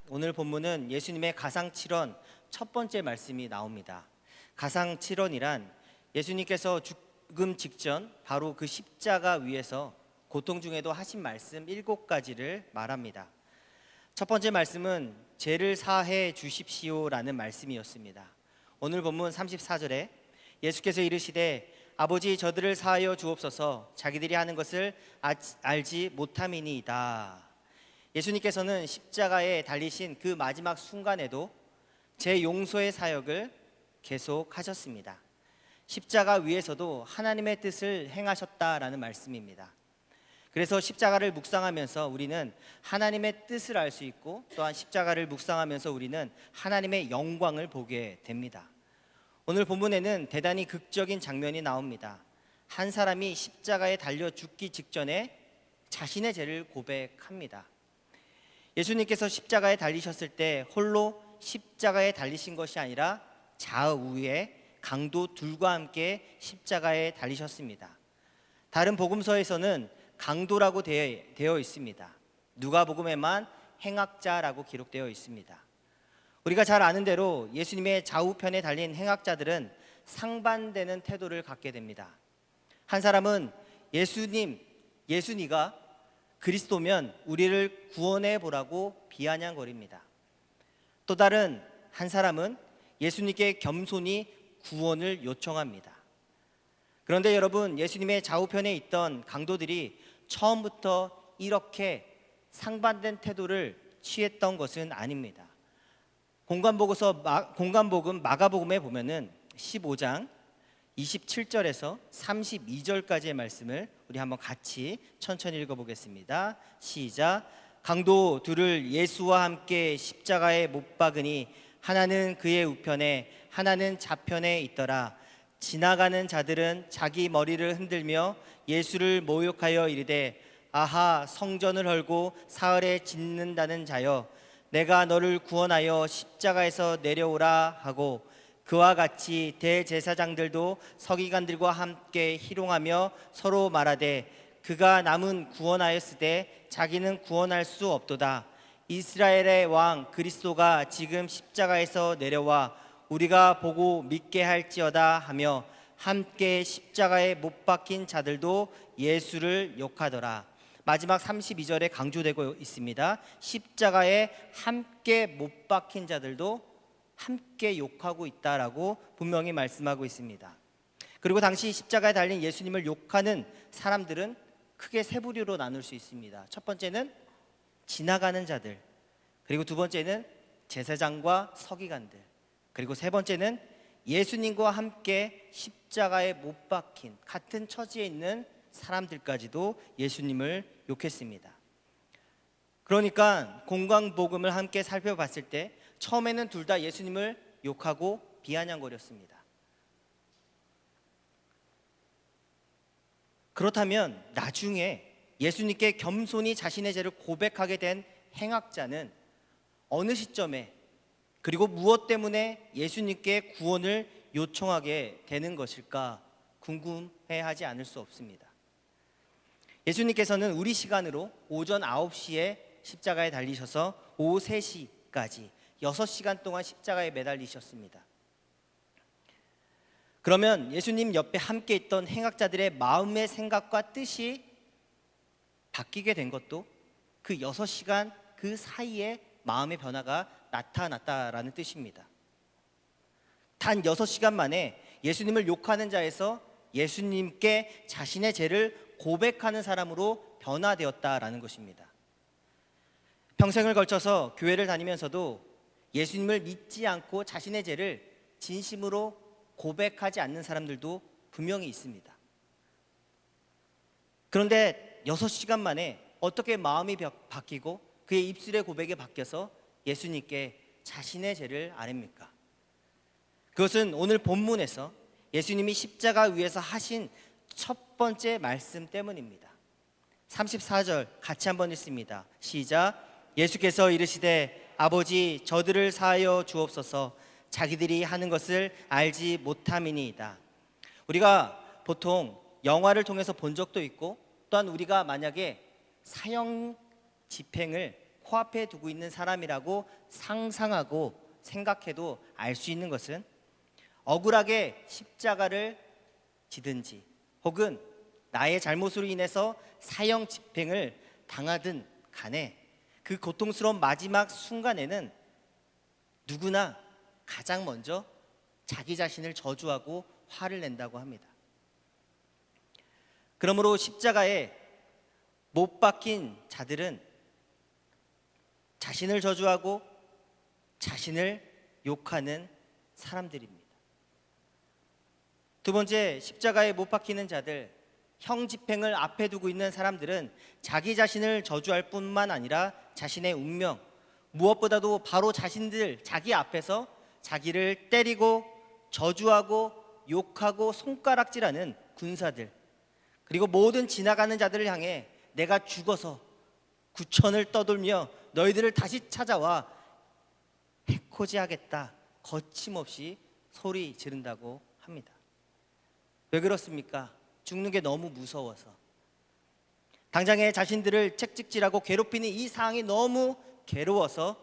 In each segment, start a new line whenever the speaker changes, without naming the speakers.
오늘 본문은 예수님의 가상칠언 첫 번째 말씀이 나옵니다. 가상칠언이란 예수님께서 죽음 직전 바로 그 십자가 위에서 고통 중에도 하신 말씀 7가지를 말합니다. 첫 번째 말씀은 죄를 사해 주십시오라는 말씀이었습니다. 오늘 본문 34절에 예수께서 이르시되 아버지 저들을 사하여 주옵소서 자기들이 하는 것을 알지 못함이니이다. 예수님께서는 십자가에 달리신 그 마지막 순간에도 제 용서의 사역을 계속하셨습니다. 십자가 위에서도 하나님의 뜻을 행하셨다라는 말씀입니다. 그래서 십자가를 묵상하면서 우리는 하나님의 뜻을 알 수 있고, 또한 십자가를 묵상하면서 우리는 하나님의 영광을 보게 됩니다. 오늘 본문에는 대단히 극적인 장면이 나옵니다. 한 사람이 십자가에 달려 죽기 직전에 자신의 죄를 고백합니다. 예수님께서 십자가에 달리셨을 때 홀로 십자가에 달리신 것이 아니라 좌우에 강도 둘과 함께 십자가에 달리셨습니다. 다른 복음서에서는 강도라고 되어 있습니다. 누가복음에만 행악자라고 기록되어 있습니다. 우리가 잘 아는 대로 예수님의 좌우편에 달린 행악자들은 상반되는 태도를 갖게 됩니다. 한 사람은 예수니가 그리스도면 우리를 구원해 보라고 비아냥거립니다. 또 다른 한 사람은 예수님께 겸손히 구원을 요청합니다. 그런데 여러분, 예수님의 좌우편에 있던 강도들이 처음부터 이렇게 상반된 태도를 취했던 것은 아닙니다. 공관복음 마가복음에 보면은 15장 27절에서 32절까지의 말씀을 우리 한번 같이 천천히 읽어보겠습니다. 시작. 강도 둘을 예수와 함께 십자가에 못 박으니 하나는 그의 우편에 하나는 좌편에 있더라. 지나가는 자들은 자기 머리를 흔들며 예수를 모욕하여 이르되 아하 성전을 헐고 사흘에 짓는다는 자여 내가 너를 구원하여 십자가에서 내려오라 하고, 그와 같이 대제사장들도 서기관들과 함께 희롱하며 서로 말하되 그가 남은 구원하였으되 자기는 구원할 수 없도다. 이스라엘의 왕 그리스도가 지금 십자가에서 내려와 우리가 보고 믿게 할지어다 하며 함께 십자가에 못 박힌 자들도 예수를 욕하더라. 마지막 32절에 강조되고 있습니다. 십자가에 함께 못 박힌 자들도 함께 욕하고 있다라고 분명히 말씀하고 있습니다. 그리고 당시 십자가에 달린 예수님을 욕하는 사람들은 크게 세 부류로 나눌 수 있습니다. 첫 번째는 지나가는 자들, 그리고 두 번째는 제사장과 서기관들, 그리고 세 번째는 예수님과 함께 십자가에 못 박힌 같은 처지에 있는 사람들까지도 예수님을 욕했습니다. 그러니까 공관복음을 함께 살펴봤을 때 처음에는 둘 다 예수님을 욕하고 비아냥거렸습니다. 그렇다면 나중에 예수님께 겸손히 자신의 죄를 고백하게 된 행악자는 어느 시점에, 그리고 무엇 때문에 예수님께 구원을 요청하게 되는 것일까 궁금해하지 않을 수 없습니다. 예수님께서는 우리 시간으로 오전 9시에 십자가에 달리셔서 오후 3시까지 6시간 동안 십자가에 매달리셨습니다. 그러면 예수님 옆에 함께 있던 행악자들의 마음의 생각과 뜻이 바뀌게 된 것도 그 6시간 그 사이에 마음의 변화가 나타났다라는 뜻입니다. 단 6시간 만에 예수님을 욕하는 자에서 예수님께 자신의 죄를 고백하는 사람으로 변화되었다라는 것입니다. 평생을 걸쳐서 교회를 다니면서도 예수님을 믿지 않고 자신의 죄를 진심으로 고백하지 않는 사람들도 분명히 있습니다. 그런데 6시간 만에 어떻게 마음이 바뀌고 그의 입술의 고백이 바뀌어서 예수님께 자신의 죄를 아뢰입니까? 그것은 오늘 본문에서 예수님이 십자가 위에서 하신 첫 번째 말씀 때문입니다. 34절 같이 한번 읽습니다. 시작. 예수께서 이르시되 아버지 저들을 사하여 주옵소서 자기들이 하는 것을 알지 못함이니이다. 우리가 보통 영화를 통해서 본 적도 있고, 또한 우리가 만약에 사형 집행을 코앞에 두고 있는 사람이라고 상상하고 생각해도 알 수 있는 것은 억울하게 십자가를 지든지 혹은 나의 잘못으로 인해서 사형 집행을 당하든 간에 그 고통스러운 마지막 순간에는 누구나 가장 먼저 자기 자신을 저주하고 화를 낸다고 합니다. 그러므로 십자가에 못 박힌 자들은 자신을 저주하고 자신을 욕하는 사람들입니다. 두 번째, 십자가에 못 박히는 자들, 형 집행을 앞에 두고 있는 사람들은 자기 자신을 저주할 뿐만 아니라 자신의 운명, 무엇보다도 바로 자기 앞에서 자기를 때리고 저주하고 욕하고 손가락질하는 군사들, 그리고 모든 지나가는 자들을 향해 내가 죽어서 구천을 떠돌며 너희들을 다시 찾아와 해코지하겠다 거침없이 소리 지른다고 합니다. 왜 그렇습니까? 죽는 게 너무 무서워서. 당장에 자신들을 채찍질하고 괴롭히는 이 상황이 너무 괴로워서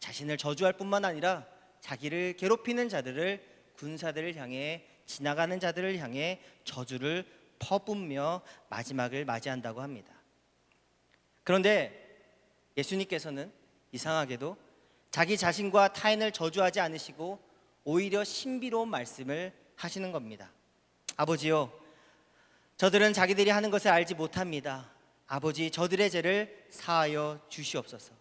자신을 저주할 뿐만 아니라 자기를 괴롭히는 자들을, 군사들을 향해, 지나가는 자들을 향해 저주를 퍼붓며 마지막을 맞이한다고 합니다. 그런데 예수님께서는 이상하게도 자기 자신과 타인을 저주하지 않으시고 오히려 신비로운 말씀을 하시는 겁니다. 아버지요, 저들은 자기들이 하는 것을 알지 못합니다. 아버지, 저들의 죄를 사하여 주시옵소서.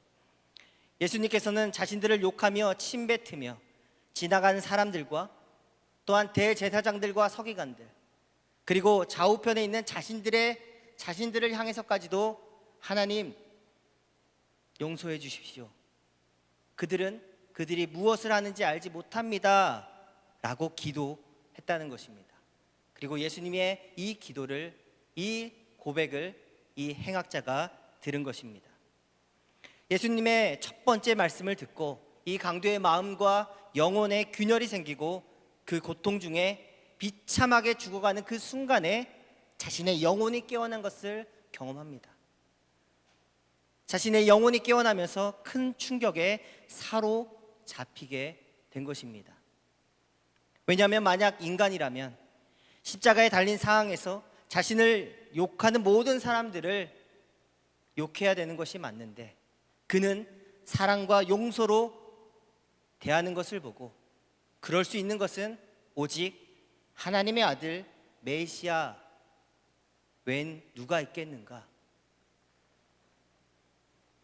예수님께서는 자신들을 욕하며 침뱉으며 지나가는 사람들과 또한 대제사장들과 서기관들, 그리고 좌우편에 있는 자신들을 향해서까지도 하나님 용서해 주십시오. 그들이 무엇을 하는지 알지 못합니다 라고 기도했다는 것입니다. 그리고 예수님의 이 기도를, 이 고백을 이 행악자가 들은 것입니다. 예수님의 첫 번째 말씀을 듣고 이 강도의 마음과 영혼에 균열이 생기고 그 고통 중에 비참하게 죽어가는 그 순간에 자신의 영혼이 깨어난 것을 경험합니다. 자신의 영혼이 깨어나면서 큰 충격에 사로잡히게 된 것입니다. 왜냐하면 만약 인간이라면 십자가에 달린 상황에서 자신을 욕하는 모든 사람들을 욕해야 되는 것이 맞는데, 그는 사랑과 용서로 대하는 것을 보고 그럴 수 있는 것은 오직 하나님의 아들 메시아 웬 누가 있겠는가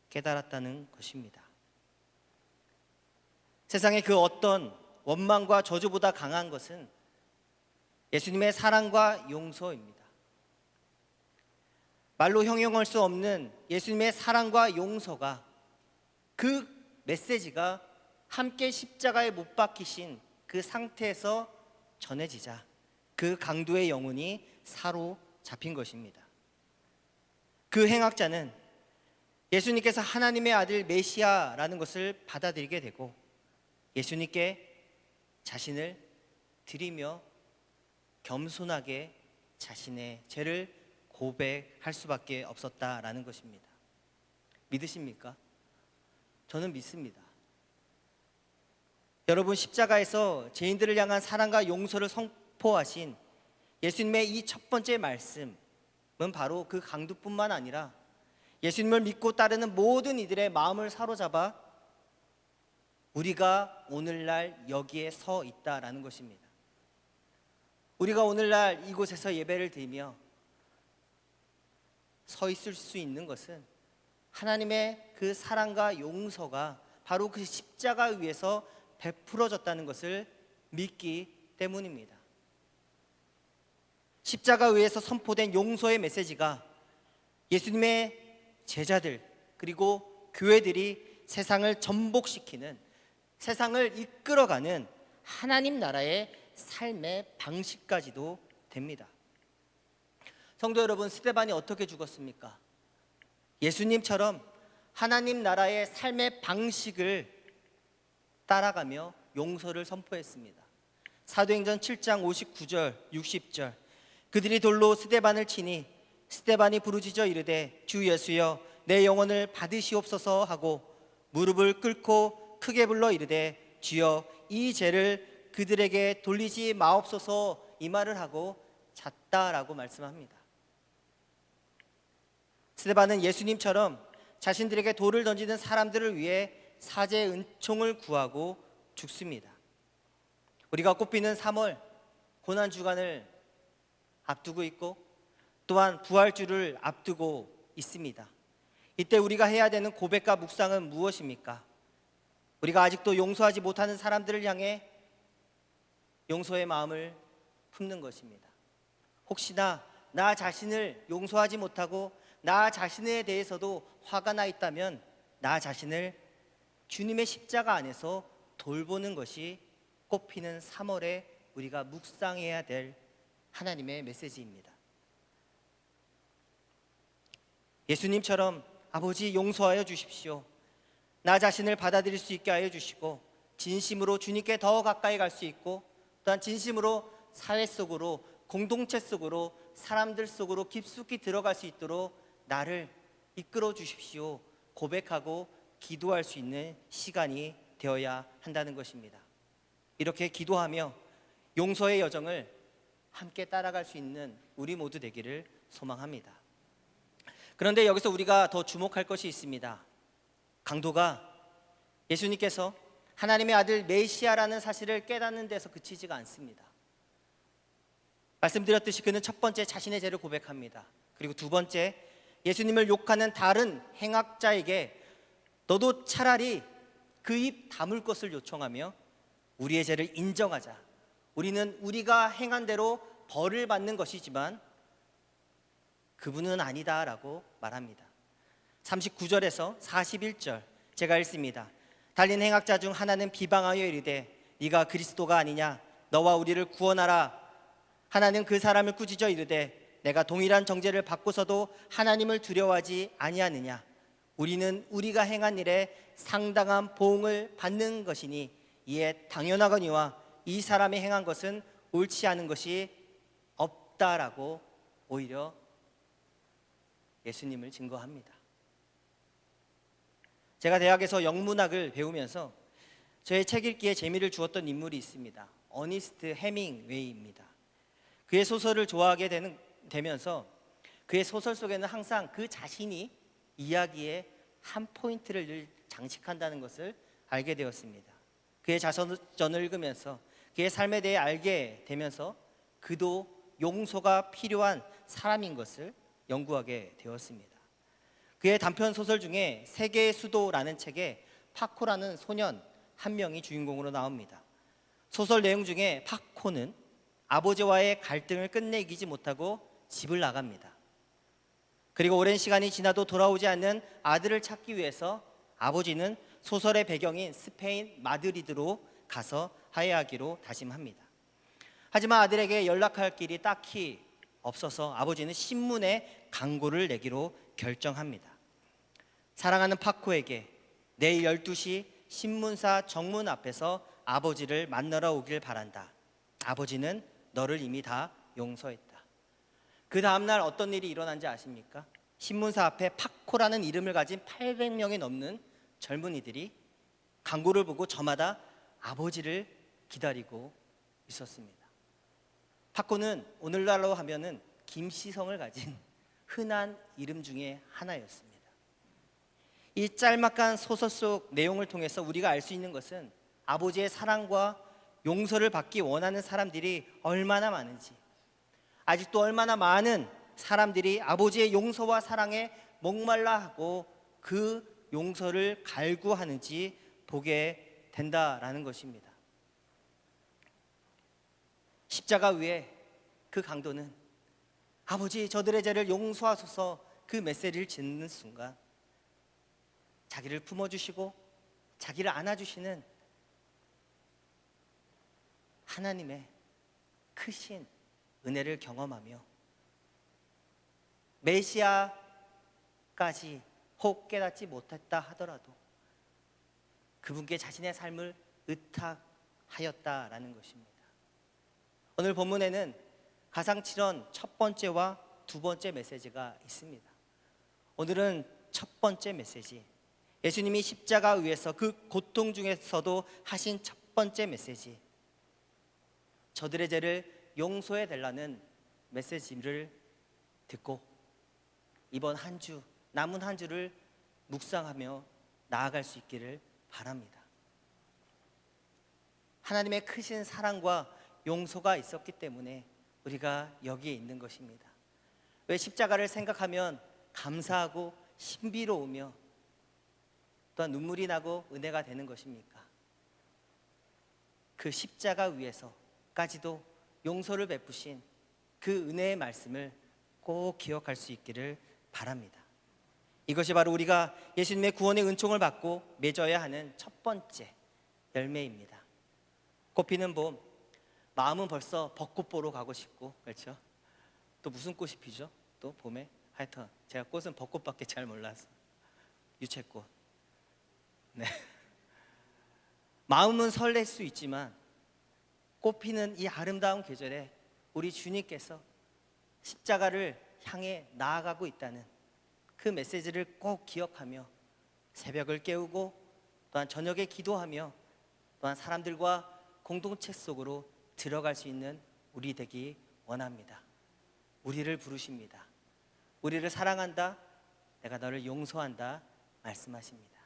깨달았다는 것입니다. 세상의 그 어떤 원망과 저주보다 강한 것은 예수님의 사랑과 용서입니다. 말로 형용할 수 없는 예수님의 사랑과 용서가, 그 메시지가 함께 십자가에 못 박히신 그 상태에서 전해지자 그 강도의 영혼이 사로잡힌 것입니다. 그 행악자는 예수님께서 하나님의 아들 메시아라는 것을 받아들이게 되고 예수님께 자신을 드리며 겸손하게 자신의 죄를 고백할 수밖에 없었다라는 것입니다. 믿으십니까? 저는 믿습니다. 여러분, 십자가에서 죄인들을 향한 사랑과 용서를 선포하신 예수님의 이 첫 번째 말씀은 바로 그 강도뿐만 아니라 예수님을 믿고 따르는 모든 이들의 마음을 사로잡아 우리가 오늘날 여기에 서 있다라는 것입니다. 우리가 오늘날 이곳에서 예배를 드리며 서 있을 수 있는 것은 하나님의 그 사랑과 용서가 바로 그 십자가 위에서 베풀어졌다는 것을 믿기 때문입니다. 십자가 위에서 선포된 용서의 메시지가 예수님의 제자들 그리고 교회들이 세상을 전복시키는, 세상을 이끌어가는 하나님 나라의 삶의 방식까지도 됩니다. 성도 여러분, 스데반이 어떻게 죽었습니까? 예수님처럼 하나님 나라의 삶의 방식을 따라가며 용서를 선포했습니다. 사도행전 7장 59절 60절, 그들이 돌로 스데반을 치니 스데반이 부르짖어 이르되 주 예수여 내 영혼을 받으시옵소서 하고 무릎을 꿇고 크게 불러 이르되 주여 이 죄를 그들에게 돌리지 마옵소서 이 말을 하고 잤다라고 말씀합니다. 스데반은 예수님처럼 자신들에게 돌을 던지는 사람들을 위해 사죄의 은총을 구하고 죽습니다. 우리가 꽃피는 3월 고난주간을 앞두고 있고 또한 부활주를 앞두고 있습니다. 이때 우리가 해야 되는 고백과 묵상은 무엇입니까? 우리가 아직도 용서하지 못하는 사람들을 향해 용서의 마음을 품는 것입니다. 혹시나 나 자신을 용서하지 못하고 나 자신에 대해서도 화가 나 있다면 나 자신을 주님의 십자가 안에서 돌보는 것이 꽃피는 3월에 우리가 묵상해야 될 하나님의 메시지입니다. 예수님처럼 아버지 용서하여 주십시오. 나 자신을 받아들일 수 있게 하여 주시고 진심으로 주님께 더 가까이 갈 수 있고 또한 진심으로 사회 속으로 공동체 속으로 사람들 속으로 깊숙이 들어갈 수 있도록 나를 이끌어 주십시오. 고백하고 기도할 수 있는 시간이 되어야 한다는 것입니다. 이렇게 기도하며 용서의 여정을 함께 따라갈 수 있는 우리 모두 되기를 소망합니다. 그런데 여기서 우리가 더 주목할 것이 있습니다. 강도가 예수님께서 하나님의 아들 메시아라는 사실을 깨닫는 데서 그치지가 않습니다. 말씀드렸듯이 그는 첫 번째 자신의 죄를 고백합니다. 그리고 두 번째 예수님을 욕하는 다른 행악자에게 너도 차라리 그 입 다물 것을 요청하며 우리의 죄를 인정하자. 우리는 우리가 행한 대로 벌을 받는 것이지만 그분은 아니다라고 말합니다. 39절에서 41절 제가 읽습니다. 달린 행악자 중 하나는 비방하여 이르되 네가 그리스도가 아니냐 너와 우리를 구원하라. 하나는 그 사람을 꾸짖어 이르되 내가 동일한 정죄를 받고서도 하나님을 두려워하지 아니하느냐. 우리는 우리가 행한 일에 상당한 보응을 받는 것이니 이에 당연하거니와 이 사람이 행한 것은 옳지 않은 것이 없다라고 오히려 예수님을 증거합니다. 제가 대학에서 영문학을 배우면서 저의 책 읽기에 재미를 주었던 인물이 있습니다. 어니스트 해밍웨이입니다. 그의 소설을 좋아하게 되면서 그의 소설 속에는 항상 그 자신이 이야기의 한 포인트를 늘 장식한다는 것을 알게 되었습니다. 그의 자서전을 읽으면서 그의 삶에 대해 알게 되면서 그도 용서가 필요한 사람인 것을 연구하게 되었습니다. 그의 단편 소설 중에 세계의 수도라는 책에 파코라는 소년 한 명이 주인공으로 나옵니다. 소설 내용 중에 파코는 아버지와의 갈등을 끝내기지 못하고 집을 나갑니다. 그리고 오랜 시간이 지나도 돌아오지 않는 아들을 찾기 위해서 아버지는 소설의 배경인 스페인 마드리드로 가서 화해하기로 다짐합니다. 하지만 아들에게 연락할 길이 딱히 없어서 아버지는 신문에 강고를 내기로 결정합니다. 사랑하는 파코에게 내일 12시 신문사 정문 앞에서 아버지를 만나러 오길 바란다. 아버지는 너를 이미 다 용서했다. 그 다음날 어떤 일이 일어난지 아십니까? 신문사 앞에 파코라는 이름을 가진 800명이 넘는 젊은이들이 광고를 보고 저마다 아버지를 기다리고 있었습니다. 파코는 오늘날로 하면은 김시성을 가진 흔한 이름 중에 하나였습니다. 이 짤막한 소설 속 내용을 통해서 우리가 알 수 있는 것은 아버지의 사랑과 용서를 받기 원하는 사람들이 얼마나 많은지, 아직도 얼마나 많은 사람들이 아버지의 용서와 사랑에 목말라 하고 그 용서를 갈구하는지 보게 된다라는 것입니다. 십자가 위에 그 강도는 아버지 저들의 죄를 용서하소서 그 메시지를 짓는 순간 자기를 품어주시고 자기를 안아주시는 하나님의 크신 은혜를 경험하며 메시아까지 혹 깨닫지 못했다 하더라도 그분께 자신의 삶을 의탁하였다라는 것입니다. 오늘 본문에는 가상칠언 첫 번째와 두 번째 메시지가 있습니다. 오늘은 첫 번째 메시지, 예수님이 십자가 위에서 그 고통 중에서도 하신 첫 번째 메시지, 저들의 죄를 용서해 달라는 메시지를 듣고 이번 한 주, 남은 한 주를 묵상하며 나아갈 수 있기를 바랍니다. 하나님의 크신 사랑과 용서가 있었기 때문에 우리가 여기에 있는 것입니다. 왜 십자가를 생각하면 감사하고 신비로우며 또한 눈물이 나고 은혜가 되는 것입니까? 그 십자가 위에서까지도 용서를 베푸신 그 은혜의 말씀을 꼭 기억할 수 있기를 바랍니다. 이것이 바로 우리가 예수님의 구원의 은총을 받고 맺어야 하는 첫 번째 열매입니다. 꽃피는 봄, 마음은 벌써 벚꽃 보러 가고 싶고, 그렇죠? 또 무슨 꽃이 피죠? 또 봄에? 하여튼 제가 꽃은 벚꽃밖에 잘 몰라서. 유채꽃. 네. 마음은 설렐 수 있지만 꽃피는 이 아름다운 계절에 우리 주님께서 십자가를 향해 나아가고 있다는 그 메시지를 꼭 기억하며 새벽을 깨우고 또한 저녁에 기도하며 또한 사람들과 공동체 속으로 들어갈 수 있는 우리 되기 원합니다. 우리를 부르십니다. 우리를 사랑한다, 내가 너를 용서한다 말씀하십니다.